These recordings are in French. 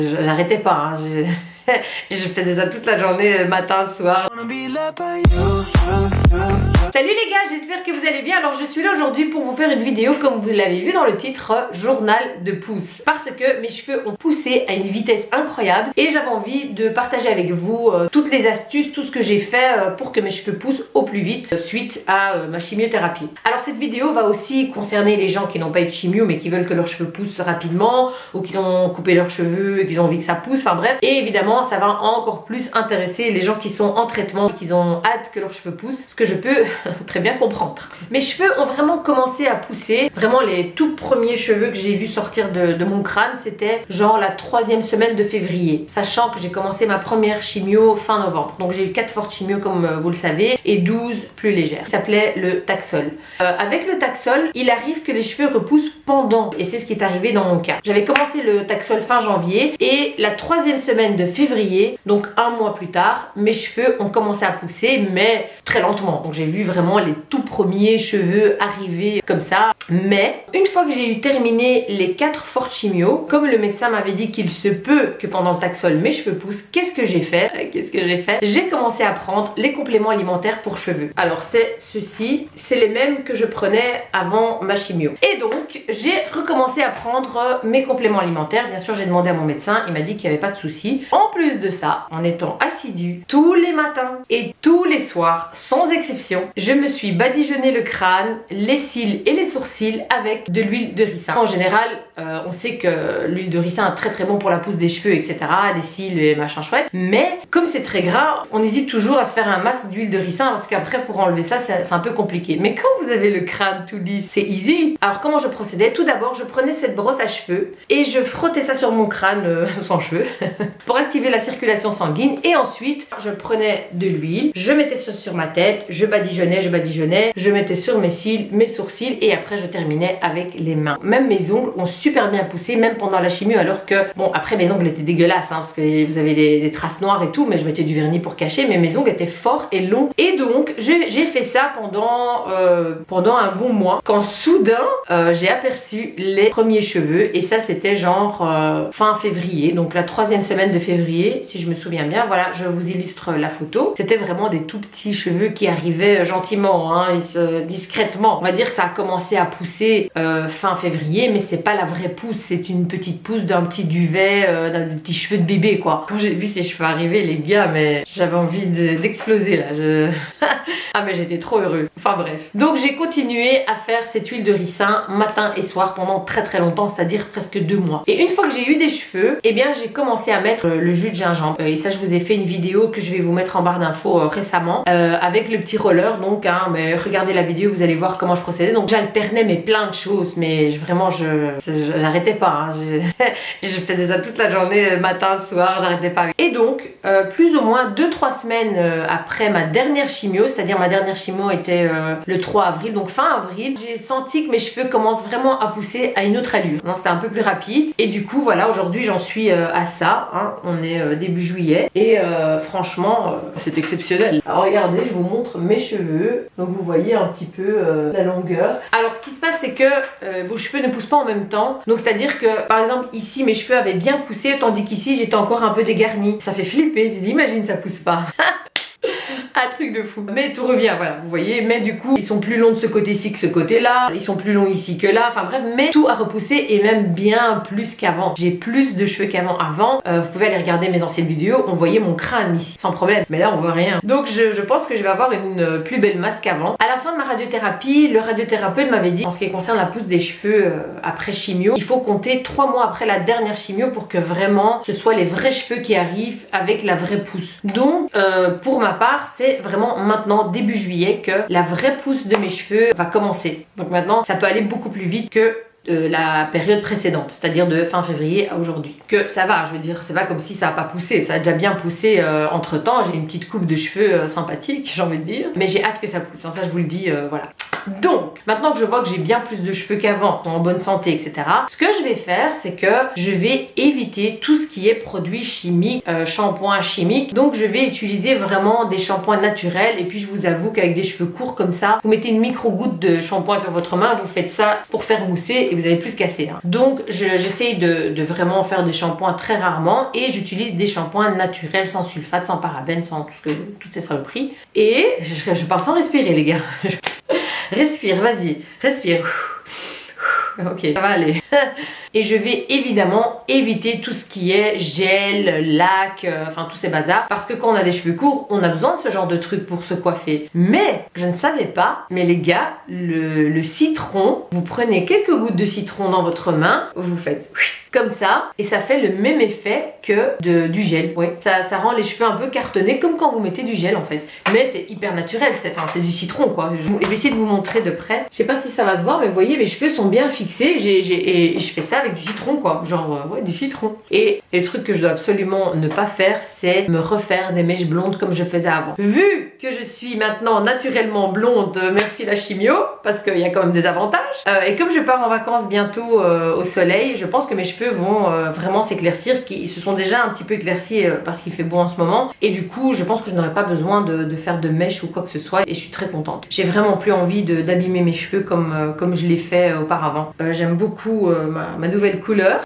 J'arrêtais pas, hein. Je faisais ça toute la journée, matin, soir. Salut les gars, j'espère que vous allez bien. Alors je suis là aujourd'hui pour vous faire une vidéo, comme vous l'avez vu dans le titre, journal de pouce. Parce que mes cheveux ont poussé à une vitesse incroyable et j'avais envie de partager avec vous toutes les astuces, tout ce que j'ai fait pour que mes cheveux poussent au plus vite suite à ma chimiothérapie. Alors cette vidéo va aussi concerner les gens qui n'ont pas eu de chimio mais qui veulent que leurs cheveux poussent rapidement ou qui ont coupé leurs cheveux et qui ont envie que ça pousse, enfin bref. Et évidemment ça va encore plus intéresser les gens qui sont en traitement et qui ont hâte que leurs cheveux poussent, ce que je peux très bien comprendre. Mes cheveux ont vraiment commencé à pousser, vraiment les tout premiers cheveux que j'ai vu sortir de mon crâne, c'était genre la 3e semaine de février, sachant que j'ai commencé ma première chimio fin novembre. Donc j'ai eu 4 fortes chimios comme vous le savez et 12 plus légères. Ça s'appelait le Taxol. Avec le Taxol, il arrive que les cheveux repoussent pendant, et c'est ce qui est arrivé dans mon cas. J'avais commencé le Taxol fin janvier et la 3e semaine de février, donc un mois plus tard, mes cheveux ont commencé à pousser, mais très lentement. Donc j'ai vu vraiment les tout premiers cheveux arriver comme ça. Mais une fois que j'ai eu terminé les 4 fortes chimios, comme le médecin m'avait dit qu'il se peut que pendant le Taxol mes cheveux poussent, qu'est-ce que j'ai fait? J'ai commencé à prendre les compléments alimentaires pour cheveux. Alors c'est ceci, c'est les mêmes que je prenais avant ma chimio. Et donc j'ai recommencé à prendre mes compléments alimentaires. Bien sûr j'ai demandé à mon médecin, il m'a dit qu'il n'y avait pas de souci. En plus de ça, en étant assidue tous les matins et tous les soirs, sans exception, je me suis badigeonné le crâne, les cils et les sourcils avec de l'huile de ricin. En général, on sait que l'huile de ricin est très bon pour la pousse des cheveux, etc., des cils et machin chouette. Mais comme c'est très gras, on hésite toujours à se faire un masque d'huile de ricin parce qu'après pour enlever ça, c'est un peu compliqué. Mais quand vous avez le crâne tout lisse, c'est easy. Alors comment je procédais? Tout d'abord, je prenais cette brosse à cheveux et je frottais ça sur mon crâne sans cheveux pour activer la circulation sanguine. Et ensuite, je prenais de l'huile, je mettais ça sur ma tête, je badigeonnais, je mettais sur mes cils, mes sourcils et après je terminais avec les mains. Même mes ongles ont super bien poussé, même pendant la chimio, alors que, bon, après mes ongles étaient dégueulasses, hein, parce que vous avez des traces noires et tout, mais je mettais du vernis pour cacher, mais mes ongles étaient forts et longs. Et donc, j'ai fait ça pendant un bon mois, quand soudain, j'ai aperçu les premiers cheveux, et ça c'était genre fin février, donc la 3e semaine de février, si je me souviens bien. Voilà, je vous illustre la photo. C'était vraiment des tout petits cheveux qui arrivaient gentiment, hein, discrètement. On va dire que ça a commencé à pousser fin février, mais c'est pas la vraie pousse, c'est une petite pousse d'un petit duvet, d'un petit cheveu de bébé quoi. Quand j'ai vu ces cheveux arriver les gars, mais j'avais envie d'exploser là. Ah mais j'étais trop heureuse. Enfin bref. Donc j'ai continué à faire cette huile de ricin matin et soir pendant très longtemps, c'est-à-dire presque 2 mois. Et une fois que j'ai eu des cheveux, eh bien j'ai commencé à mettre le jus de gingembre. Et ça je vous ai fait une vidéo que je vais vous mettre en barre d'infos récemment avec le petit roller. Donc hein, mais regardez la vidéo, vous allez voir comment je procédais. Donc j'alternais mais plein de choses, mais vraiment j'arrêtais pas. Hein. Je faisais ça toute la journée, matin, soir, j'arrêtais pas. Et donc plus ou moins 2-3 semaines après ma dernière chimio, c'est-à-dire ma dernière chimio était le 3 avril, donc fin avril, j'ai senti que mes cheveux commencent vraiment à pousser à une autre allure. C'était un peu plus rapide et du coup voilà, aujourd'hui j'en suis à ça, hein. On est début juillet et franchement c'est exceptionnel. Alors regardez, je vous montre mes cheveux, donc vous voyez un petit peu la longueur. Alors ce qui se passe c'est que vos cheveux ne poussent pas en même temps, donc c'est à dire que par exemple ici mes cheveux avaient bien poussé tandis qu'ici j'étais encore un peu dégarnie. Ça fait flipper, imagine ça pousse pas. Un truc de fou. Mais tout revient, voilà, vous voyez. Mais du coup, ils sont plus longs de ce côté-ci que ce côté-là. Ils sont plus longs ici que là. Enfin bref, mais tout a repoussé et même bien plus qu'avant. J'ai plus de cheveux qu'avant. Vous pouvez aller regarder mes anciennes vidéos. On voyait mon crâne ici, sans problème. Mais là, on voit rien. Donc je pense que je vais avoir une plus belle masse qu'avant. À la fin de ma radiothérapie, le radiothérapeute m'avait dit, en ce qui concerne la pousse des cheveux après chimio, il faut compter 3 mois après la dernière chimio pour que vraiment ce soit les vrais cheveux qui arrivent avec la vraie pousse. Donc pour ma part, c'est vraiment maintenant début juillet que la vraie pousse de mes cheveux va commencer. Donc maintenant ça peut aller beaucoup plus vite que la période précédente, c'est-à-dire de fin février à aujourd'hui. Que ça va, je veux dire, c'est pas comme si ça a pas poussé, ça a déjà bien poussé entre temps. J'ai une petite coupe de cheveux sympathique, j'ai envie de dire, mais j'ai hâte que ça pousse, hein, ça je vous le dis, voilà. Donc, maintenant que je vois que j'ai bien plus de cheveux qu'avant, en bonne santé, etc. Ce que je vais faire, c'est que je vais éviter tout ce qui est produits chimiques, shampoing chimique. Donc, je vais utiliser vraiment des shampoings naturels. Et puis, je vous avoue qu'avec des cheveux courts comme ça, vous mettez une micro-goutte de shampoing sur votre main, vous faites ça pour faire mousser et vous allez plus casser. Hein. Donc, j'essaye de vraiment faire des shampoings très rarement et j'utilise des shampoings naturels, sans sulfate, sans parabènes, sans toutes ces saloperies. Et je parle sans respirer, les gars. Respire, vas-y, respire. Ok, ça va aller. Et je vais évidemment éviter tout ce qui est gel, lac, enfin tous ces bazars. Parce que quand on a des cheveux courts, on a besoin de ce genre de trucs pour se coiffer. Mais, je ne savais pas, mais les gars, le citron, vous prenez quelques gouttes de citron dans votre main, vous faites comme ça, et ça fait le même effet que du gel. Oui, ça rend les cheveux un peu cartonnés, comme quand vous mettez du gel en fait. Mais c'est hyper naturel, c'est du citron quoi. Je vais essayer de vous montrer de près. Je sais pas si ça va se voir, mais vous voyez, mes cheveux sont bien fixés, et je fais ça avec du citron quoi, genre ouais, du citron. Et les trucs que je dois absolument ne pas faire, c'est me refaire des mèches blondes comme je faisais avant. Vu que je suis maintenant naturellement blonde, merci la chimio, parce qu'il y a quand même des avantages. Et comme je pars en vacances bientôt au soleil, je pense que mes cheveux vont vraiment s'éclaircir, ils se sont déjà un petit peu éclaircis parce qu'il fait beau en ce moment. Et du coup, je pense que je n'aurai pas besoin de faire de mèches ou quoi que ce soit. Et je suis très contente. J'ai vraiment plus envie d'abîmer mes cheveux comme je l'ai fait auparavant. J'aime beaucoup ma nouvelle couleur.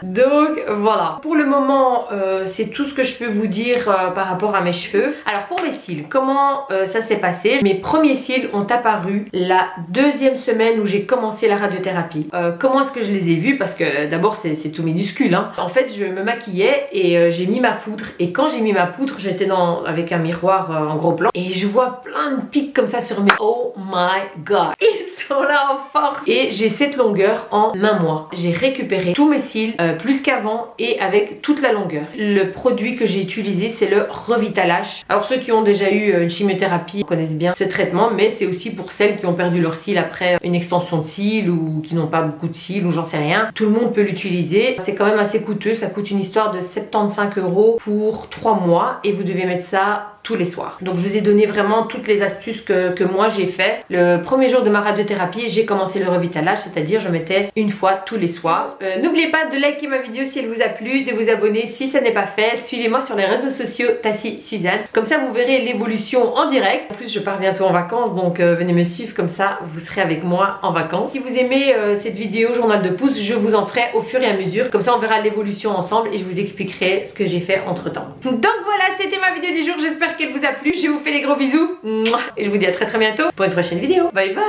Donc voilà, pour le moment c'est tout ce que je peux vous dire par rapport à mes cheveux. Alors pour mes cils, comment ça s'est passé? Mes premiers cils ont apparu la deuxième semaine où j'ai commencé la radiothérapie. Comment est-ce que je les ai vus? Parce que d'abord c'est tout minuscule hein. En fait je me maquillais et j'ai mis ma poudre, et quand j'ai mis ma poudre j'étais avec un miroir en gros plan et je vois plein de pics comme ça sur mes... Oh my god, ils sont là en force. Et j'ai cette longueur en un mois. J'ai récupéré tous mes cils plus qu'avant et avec toute la longueur. Le produit que j'ai utilisé, c'est le Revitalash. Alors ceux qui ont déjà eu une chimiothérapie connaissent bien ce traitement, mais c'est aussi pour celles qui ont perdu leurs cils après une extension de cils ou qui n'ont pas beaucoup de cils ou j'en sais rien. Tout le monde peut l'utiliser. C'est quand même assez coûteux, ça coûte une histoire de 75 € pour 3 mois et vous devez mettre ça tous les soirs. Donc je vous ai donné vraiment toutes les astuces que moi j'ai fait. Le premier jour de ma radiothérapie, j'ai commencé le Revitalash, c'est-à-dire je mettais une fois tous les soirs. N'oubliez pas de liker ma vidéo si elle vous a plu, de vous abonner si ça n'est pas fait. Suivez-moi sur les réseaux sociaux Tassie Suzanne. Comme ça vous verrez l'évolution en direct. En plus je pars bientôt en vacances, donc venez me suivre, comme ça vous serez avec moi en vacances. Si vous aimez cette vidéo journal de pouce, je vous en ferai au fur et à mesure. Comme ça on verra l'évolution ensemble et je vous expliquerai ce que j'ai fait entre temps. Donc voilà, c'était ma vidéo du jour. J'espère qu'elle vous a plu, je vous fais des gros bisous et je vous dis à très bientôt pour une prochaine vidéo. Bye bye.